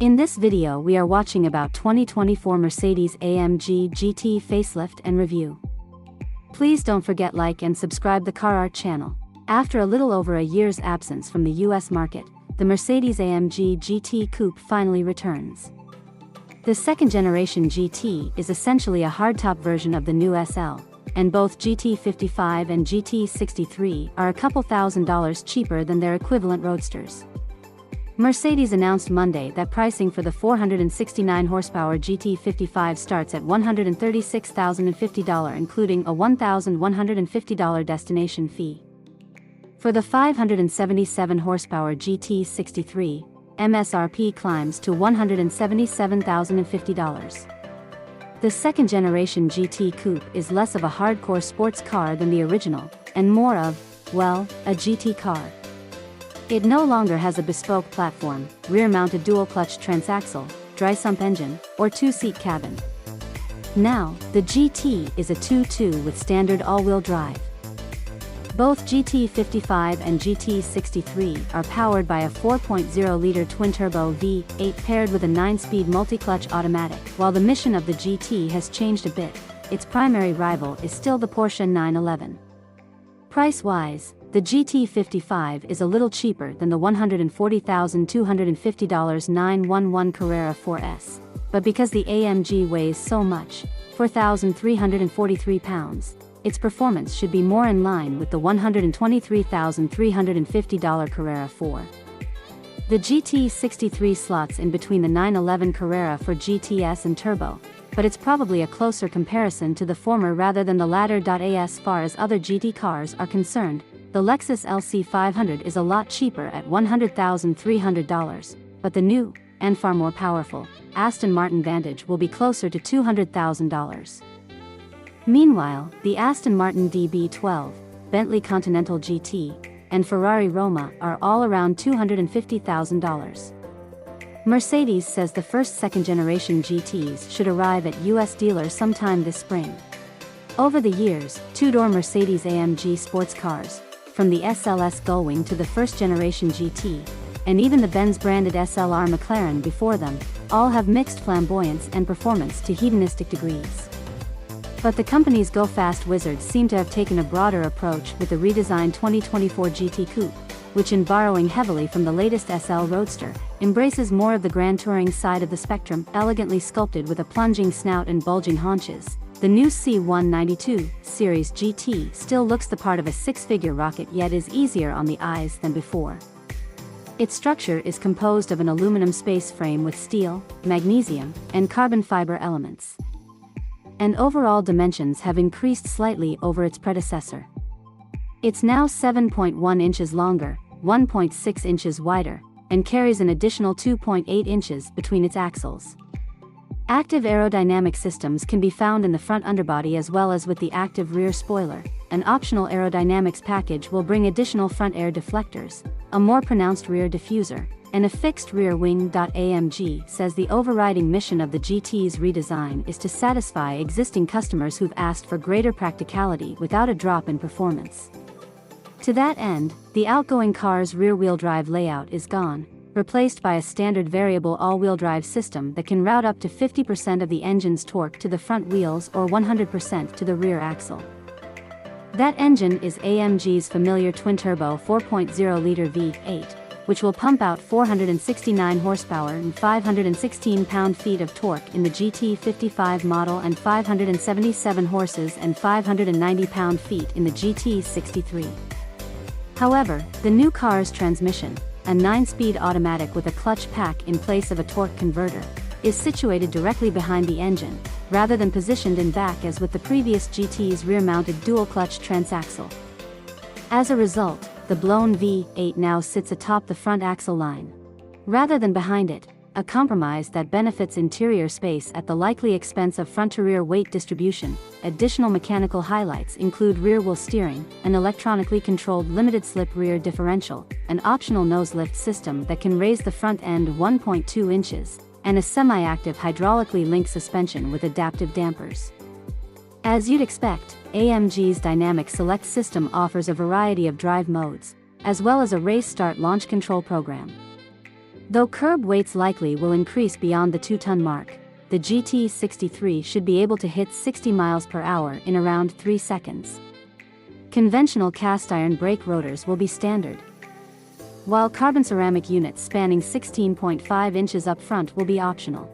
In this video we are watching about 2024 Mercedes-AMG GT facelift and review. Please don't forget like and subscribe the Car Art channel. After a little over a year's absence from the US market, the Mercedes-AMG GT Coupe finally returns. The second generation GT is essentially a hardtop version of the new SL, and both GT55 and GT63 are a couple $1,000s cheaper than their equivalent roadsters. Mercedes announced Monday that pricing for the 469 horsepower GT55 starts at $136,050, including a $1,150 destination fee. For the 577 horsepower GT63, MSRP climbs to $177,050. The second generation GT Coupe is less of a hardcore sports car than the original, and more of, well, a GT car. It no longer has a bespoke platform, rear-mounted dual-clutch transaxle, dry-sump engine, or two-seat cabin. Now, the GT is a 2.2 with standard all-wheel drive. Both GT55 and GT63 are powered by a 4.0-liter twin-turbo V8 paired with a 9-speed multi-clutch automatic. While the mission of the GT has changed a bit, its primary rival is still the Porsche 911. Price-wise, the GT55 is a little cheaper than the $140,250 911 Carrera 4S, but because the AMG weighs so much, 4,343 pounds, its performance should be more in line with the $123,350 Carrera 4. The GT63 slots in between the 911 Carrera for GTS and Turbo, but it's probably a closer comparison to the former rather than the latter. As far as other GT cars are concerned, the Lexus LC500 is a lot cheaper at $100,300, but the new, and far more powerful, Aston Martin Vantage will be closer to $200,000. Meanwhile, the Aston Martin DB12, Bentley Continental GT, and Ferrari Roma are all around $250,000. Mercedes says the first second-generation GTs should arrive at US dealers sometime this spring. Over the years, two-door Mercedes-AMG sports cars, from the SLS Gullwing to the first-generation GT, and even the Benz-branded SLR McLaren before them, all have mixed flamboyance and performance to hedonistic degrees. But the company's go-fast wizards seem to have taken a broader approach with the redesigned 2024 GT Coupe, which, in borrowing heavily from the latest SL Roadster, embraces more of the grand touring side of the spectrum. Elegantly sculpted with a plunging snout and bulging haunches, the new C192 Series GT still looks the part of a six-figure rocket, yet is easier on the eyes than before. Its structure is composed of an aluminum space frame with steel, magnesium, and carbon fiber elements. And overall dimensions have increased slightly over its predecessor. It's now 7.1 inches longer, 1.6 inches wider, and carries an additional 2.8 inches between its axles. Active aerodynamic systems can be found in the front underbody as well as with the active rear spoiler. An optional aerodynamics package will bring additional front air deflectors, a more pronounced rear diffuser, and a fixed rear wing. AMG says the overriding mission of the GT's redesign is to satisfy existing customers who've asked for greater practicality without a drop in performance. To that end, the outgoing car's rear-wheel drive layout is gone, replaced by a standard variable all-wheel drive system that can route up to 50% of the engine's torque to the front wheels or 100% to the rear axle. That engine is AMG's familiar twin-turbo 4.0-liter V8, which will pump out 469 horsepower and 516 pound-feet of torque in the GT55 model and 577 horses and 590 pound-feet in the GT63. However, the new car's transmission, a 9-speed automatic with a clutch pack in place of a torque converter, is situated directly behind the engine, rather than positioned in back as with the previous GT's rear-mounted dual-clutch transaxle. As a result, the blown V8 now sits atop the front axle line, rather than behind it, a compromise that benefits interior space at the likely expense of front-to-rear weight distribution. Additional mechanical highlights include rear-wheel steering, an electronically controlled limited-slip rear differential, an optional nose-lift system that can raise the front end 1.2 inches, and a semi-active hydraulically linked suspension with adaptive dampers. As you'd expect, AMG's Dynamic Select system offers a variety of drive modes, as well as a race start launch control program. Though curb weights likely will increase beyond the 2-ton mark, the GT63 should be able to hit 60 miles per hour in around 3 seconds. Conventional cast iron brake rotors will be standard, while carbon ceramic units spanning 16.5 inches up front will be optional.